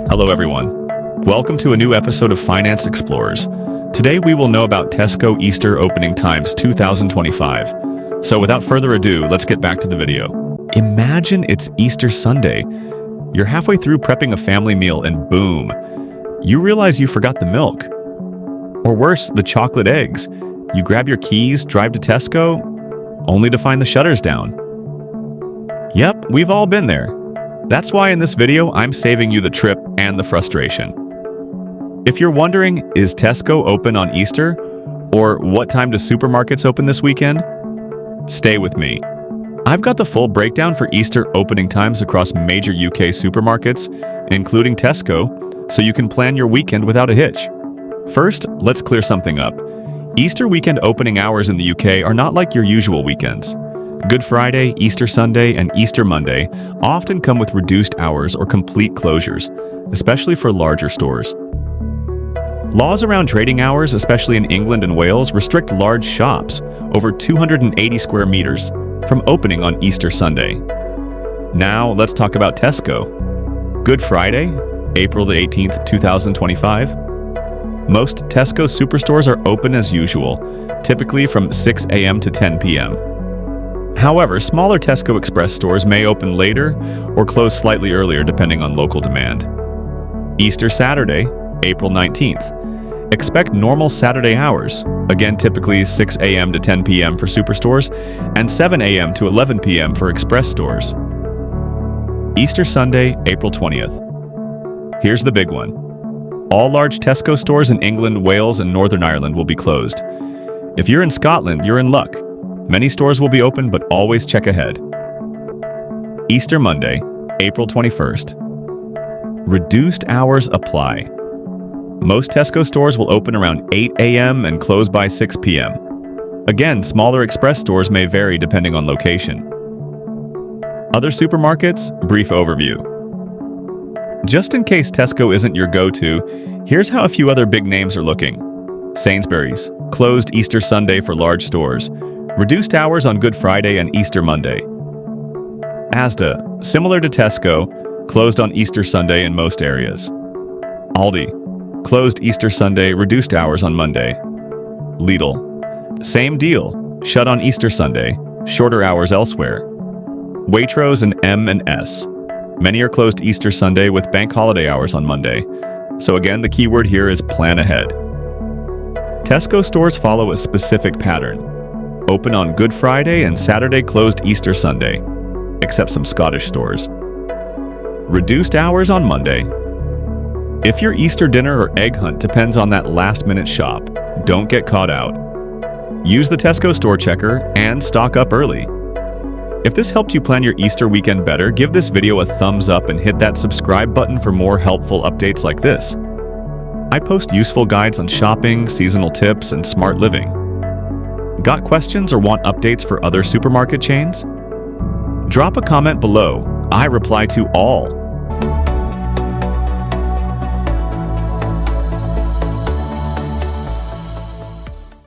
Hello everyone. Welcome to a new episode of Finance Explorers. Today we will know about Tesco Easter opening times 2025. So without further ado, let's get back to the video. Imagine it's Easter Sunday. You're halfway through prepping a family meal and boom, you realize you forgot the milk. Or worse, the chocolate eggs. You grab your keys, drive to Tesco, only to find the shutters down. Yep, we've all been there. That's why in this video, I'm saving you the trip and the frustration. If you're wondering, is Tesco open on Easter? Or what time do supermarkets open this weekend? Stay with me. I've got the full breakdown for Easter opening times across major UK supermarkets, including Tesco, so you can plan your weekend without a hitch. First, let's clear something up. Easter weekend opening hours in the UK are not like your usual weekends. Good Friday, Easter Sunday, and Easter Monday often come with reduced hours or complete closures, especially for larger stores. Laws around trading hours, especially in England and Wales, restrict large shops, over 280 square meters, from opening on Easter Sunday. Now, let's talk about Tesco. Good Friday, April the 18th, 2025. Most Tesco superstores are open as usual, typically from 6 a.m. to 10 p.m. However, smaller Tesco Express stores may open later or close slightly earlier depending on local demand. Easter Saturday, April 19th. Expect normal Saturday hours, again typically 6 a.m. to 10 p.m. for superstores and 7 a.m. to 11 p.m. for express stores. Easter Sunday, April 20th. Here's the big one. All large Tesco stores in England, Wales, and Northern Ireland will be closed. If you're in Scotland, you're in luck. Many stores will be open, but always check ahead. Easter Monday, April 21st. Reduced hours apply. Most Tesco stores will open around 8 a.m. and close by 6 p.m. Again, smaller express stores may vary depending on location. Other supermarkets, brief overview. Just in case Tesco isn't your go-to, here's how a few other big names are looking. Sainsbury's, closed Easter Sunday for large stores. Reduced hours on Good Friday and Easter Monday. Asda, similar to Tesco, closed on Easter Sunday in most areas. Aldi, closed Easter Sunday, reduced hours on Monday. Lidl, same deal, shut on Easter Sunday, shorter hours elsewhere. Waitrose and M&S, many are closed Easter Sunday with bank holiday hours on Monday. So again, the key word here is plan ahead. Tesco stores follow a specific pattern. Open on Good Friday and Saturday closed Easter Sunday, except some Scottish stores. Reduced hours on Monday. If your Easter dinner or egg hunt depends on that last-minute shop, don't get caught out. Use the Tesco store checker and stock up early. If this helped you plan your Easter weekend better, give this video a thumbs up and hit that subscribe button for more helpful updates like this. I post useful guides on shopping, seasonal tips, and smart living. Got questions or want updates for other supermarket chains? Drop a comment below. I reply to all.